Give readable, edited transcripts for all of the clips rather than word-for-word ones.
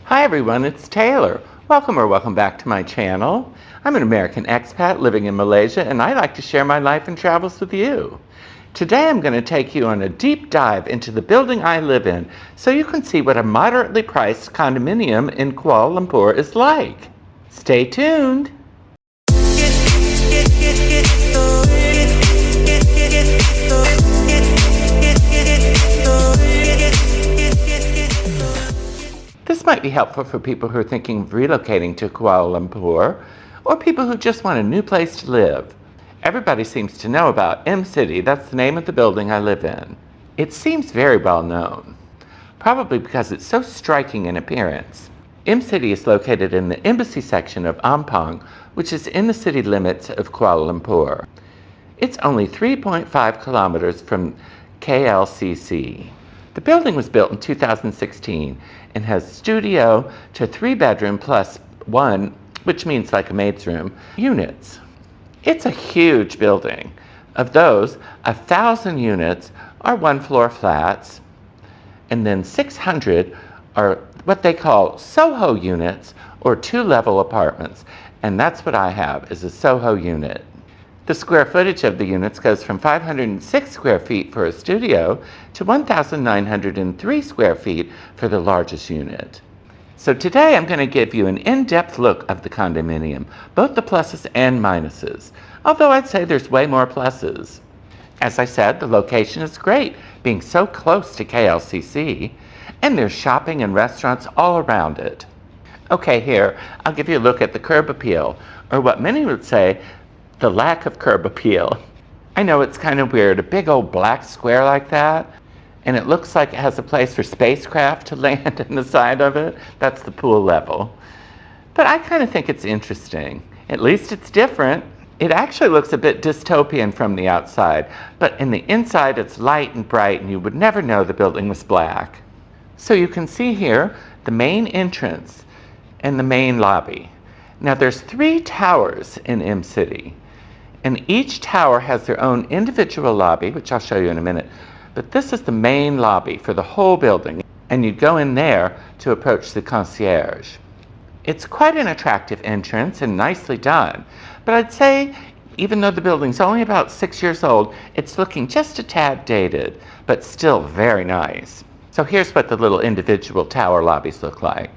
Hi everyone, it's Taylor. Welcome back to my channel. I'm an American expat living in Malaysia, and I like to share my life and travels with you. Today I'm going to take you on a deep dive into the building I live in so you can see what a moderately priced condominium in Kuala Lumpur is like. Stay tuned. This might be helpful for people who are thinking of relocating to Kuala Lumpur, or people who just want a new place to live. Everybody seems to know about M City. That's the name of the building I live in. It seems very well known, probably because it's so striking in appearance. M City is located in the embassy section of Ampang, which is in the city limits of Kuala Lumpur. It's only 3.5 kilometers from KLCC. The building was built in 2016 and has studio to 3-bedroom plus 1, which means like a maid's room, units. It's a huge building. Of those, 1,000 units are one-floor flats, and then 600 are what they call Soho units, or 2-level apartments, and that's what I have, is a Soho unit. The square footage of the units goes from 506 square feet for a studio to 1,903 square feet for the largest unit. So today I'm going to give you an in-depth look of the condominium, both the pluses and minuses, although I'd say there's way more pluses. As I said, the location is great, being so close to KLCC, and there's shopping and restaurants all around it. Okay, here, I'll give you a look at the curb appeal, or what many would say, the lack of curb appeal. I know it's kind of weird, a big old black square like that, and it looks like it has a place for spacecraft to land in the side of it. That's the pool level. But I kind of think it's interesting. At least it's different. It actually looks a bit dystopian from the outside, but in the inside it's light and bright, and you would never know the building was black. So you can see here the main entrance and the main lobby. Now there's 3 towers in M City, and each tower has their own individual lobby, which I'll show you in a minute. But this is the main lobby for the whole building, and you'd go in there to approach the concierge. It's quite an attractive entrance and nicely done, but I'd say even though the building's only about 6 years old, it's looking just a tad dated, but still very nice. So here's what the little individual tower lobbies look like.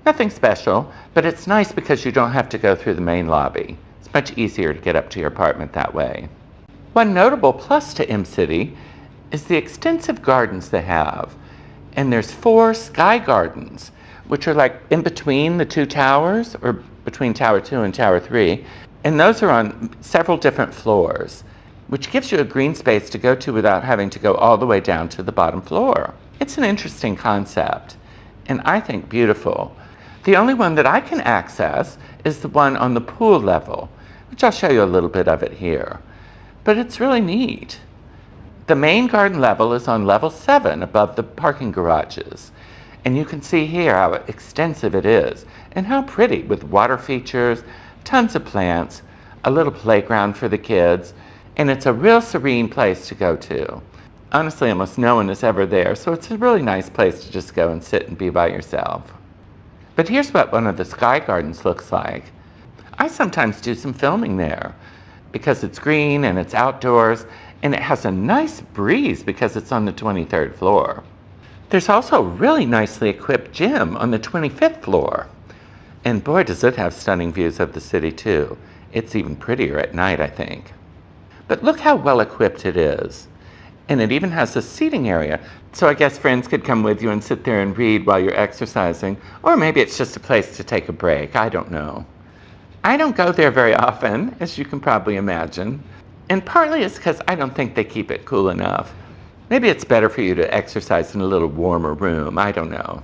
Nothing special, but it's nice because you don't have to go through the main lobby. It's much easier to get up to your apartment that way. One notable plus to M City is the extensive gardens they have. And there's 4 sky gardens, which are like in between the 2 towers, or between Tower 2 and Tower 3. And those are on several different floors, which gives you a green space to go to without having to go all the way down to the bottom floor. It's an interesting concept, and I think beautiful. The only one that I can access is the one on the pool level, which I'll show you a little bit of it here. But it's really neat. The main garden level is on level 7 above the parking garages. And you can see here how extensive it is and how pretty, with water features, tons of plants, a little playground for the kids, and it's a real serene place to go to. Honestly, almost no one is ever there, so it's a really nice place to just go and sit and be by yourself. But here's what one of the sky gardens looks like. I sometimes do some filming there because it's green and it's outdoors, and it has a nice breeze because it's on the 23rd floor. There's also a really nicely equipped gym on the 25th floor. And boy, does it have stunning views of the city too. It's even prettier at night, I think. But look how well equipped it is. And it even has a seating area, so I guess friends could come with you and sit there and read while you're exercising, or maybe it's just a place to take a break, I don't know. I don't go there very often, as you can probably imagine, and partly it's because I don't think they keep it cool enough. Maybe it's better for you to exercise in a little warmer room, I don't know.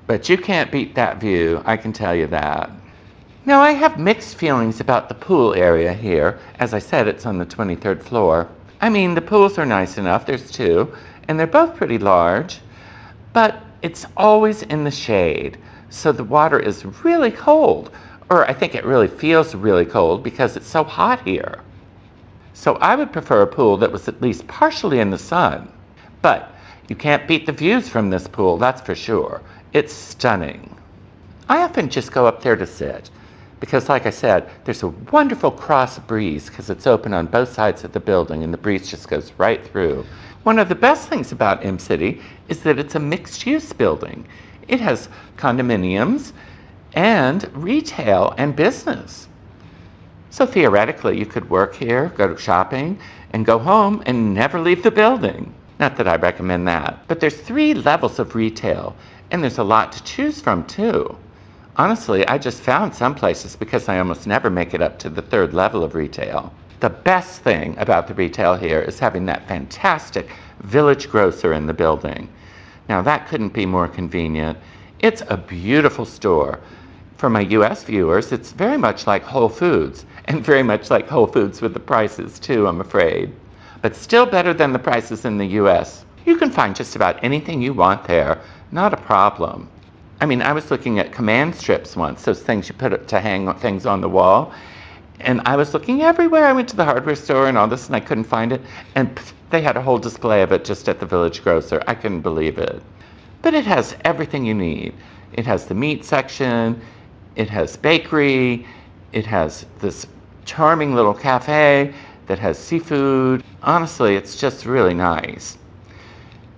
But you can't beat that view, I can tell you that. Now I have mixed feelings about the pool area here. As I said, it's on the 23rd floor. I mean, the pools are nice enough, there's 2, and they're both pretty large, but it's always in the shade, so the water is really cold, or I think it really feels really cold because it's so hot here. So I would prefer a pool that was at least partially in the sun, but you can't beat the views from this pool, that's for sure. It's stunning. I often just go up there to sit because, like I said, there's a wonderful cross breeze because it's open on both sides of the building and the breeze just goes right through. One of the best things about M-City is that it's a mixed-use building. It has condominiums and retail and business. So theoretically, you could work here, go to shopping, and go home and never leave the building. Not that I recommend that. But there's 3 levels of retail, and there's a lot to choose from too. Honestly, I just found some places because I almost never make it up to the 3rd level of retail. The best thing about the retail here is having that fantastic village grocer in the building. Now that couldn't be more convenient. It's a beautiful store. For my US viewers, it's very much like Whole Foods, and very much like Whole Foods with the prices too, I'm afraid. But still better than the prices in the US. You can find just about anything you want there, not a problem. I mean, I was looking at command strips once, those things you put to hang things on the wall, and I was looking everywhere. I went to the hardware store and all this, and I couldn't find it, and they had a whole display of it just at the village grocer. I couldn't believe it. But it has everything you need. It has the meat section, it has bakery, it has this charming little cafe that has seafood. Honestly, it's just really nice.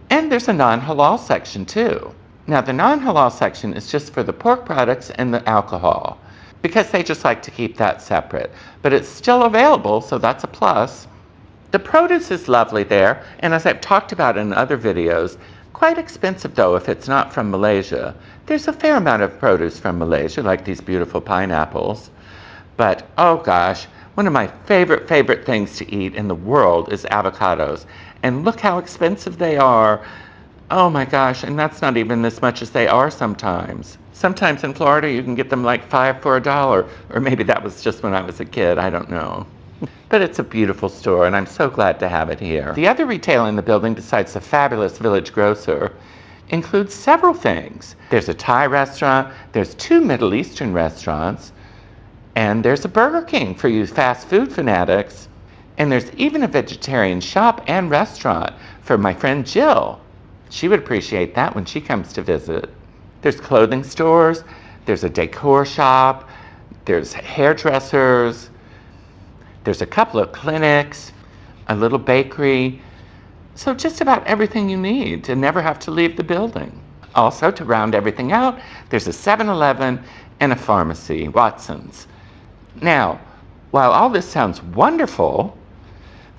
And there's a non-halal section too. Now the non-halal section is just for the pork products and the alcohol, because they just like to keep that separate. But it's still available, so that's a plus. The produce is lovely there, and as I've talked about in other videos, quite expensive though if it's not from Malaysia. There's a fair amount of produce from Malaysia, like these beautiful pineapples. But oh gosh, one of my favorite things to eat in the world is avocados. And look how expensive they are. Oh my gosh, and that's not even as much as they are sometimes. Sometimes in Florida you can get them like 5 for $1, or maybe that was just when I was a kid, I don't know. But it's a beautiful store, and I'm so glad to have it here. The other retail in the building, besides the fabulous village grocer, includes several things. There's a Thai restaurant, there's 2 Middle Eastern restaurants, and there's a Burger King for you fast food fanatics. And there's even a vegetarian shop and restaurant for my friend Jill. She would appreciate that when she comes to visit. There's clothing stores, there's a decor shop, there's hairdressers, there's a couple of clinics, a little bakery. So just about everything you need to never have to leave the building. Also, to round everything out, there's a 7-Eleven and a pharmacy, Watson's. Now, while all this sounds wonderful,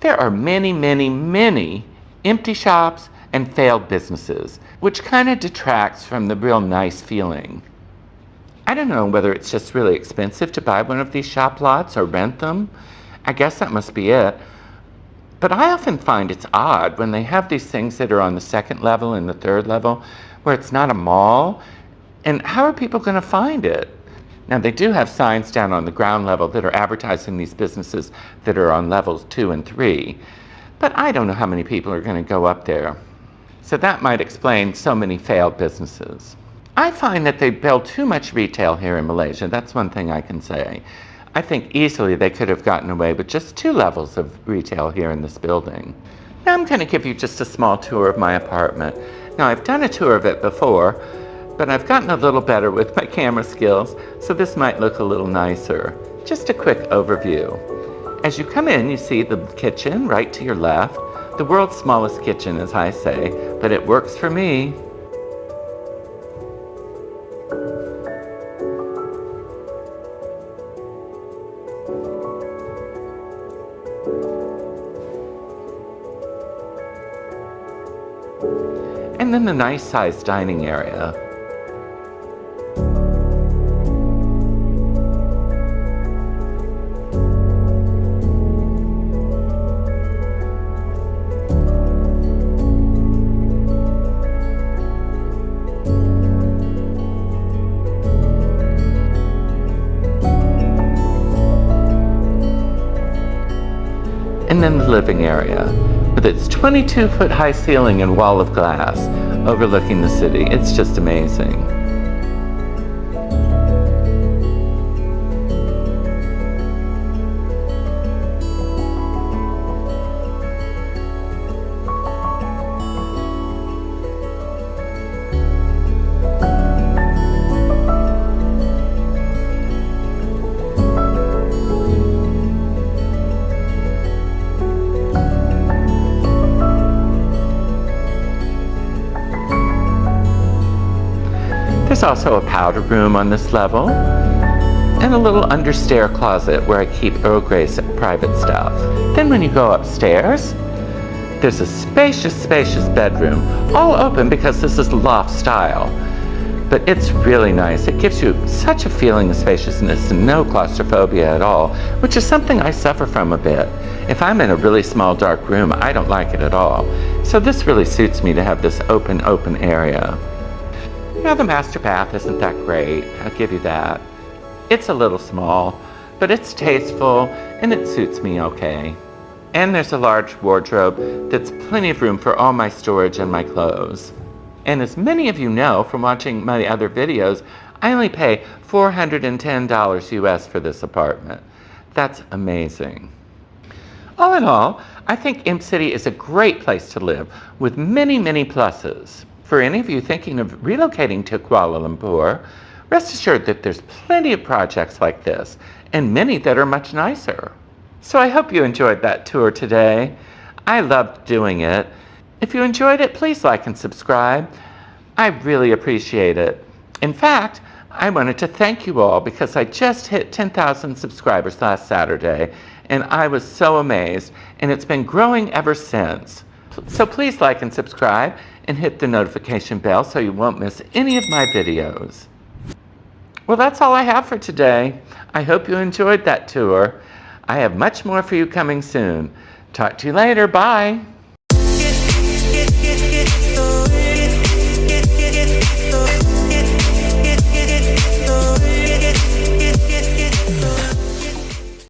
there are many empty shops and failed businesses, which kind of detracts from the real nice feeling. I don't know whether it's just really expensive to buy one of these shop lots or rent them. I guess that must be it. But I often find it's odd when they have these things that are on the 2nd level and the 3rd level, where it's not a mall, and how are people going to find it? Now they do have signs down on the ground level that are advertising these businesses that are on levels 2 and 3, but I don't know how many people are going to go up there. So that might explain so many failed businesses. I find that they build too much retail here in Malaysia. That's one thing I can say. I think easily they could have gotten away with just 2 levels of retail here in this building. Now I'm going to give you just a small tour of my apartment. Now I've done a tour of it before, but I've gotten a little better with my camera skills, so this might look a little nicer. Just a quick overview. As you come in, you see the kitchen right to your left. The world's smallest kitchen, as I say, but it works for me. And then the nice-sized dining area. And then the living area, with its 22-foot high ceiling and wall of glass overlooking the city. It's just amazing. There's also a powder room on this level, and a little understair closet where I keep Earl Grey's private stuff. Then when you go upstairs, there's a spacious bedroom, all open because this is loft style. But it's really nice. It gives you such a feeling of spaciousness and no claustrophobia at all, which is something I suffer from a bit. If I'm in a really small, dark room, I don't like it at all. So this really suits me to have this open area. Now the master bath isn't that great, I'll give you that. It's a little small, but it's tasteful and it suits me okay. And there's a large wardrobe that's plenty of room for all my storage and my clothes. And as many of you know from watching my other videos, I only pay $410 US for this apartment. That's amazing. All in all, I think Imp City is a great place to live with many, many pluses. For any of you thinking of relocating to Kuala Lumpur, rest assured that there's plenty of projects like this and many that are much nicer. So I hope you enjoyed that tour today. I loved doing it. If you enjoyed it, please like and subscribe. I really appreciate it. In fact, I wanted to thank you all because I just hit 10,000 subscribers last Saturday, and I was so amazed, and it's been growing ever since. So please like and subscribe and hit the notification bell so you won't miss any of my videos. Well, that's all I have for today. I hope you enjoyed that tour. I have much more for you coming soon. Talk to you later. Bye.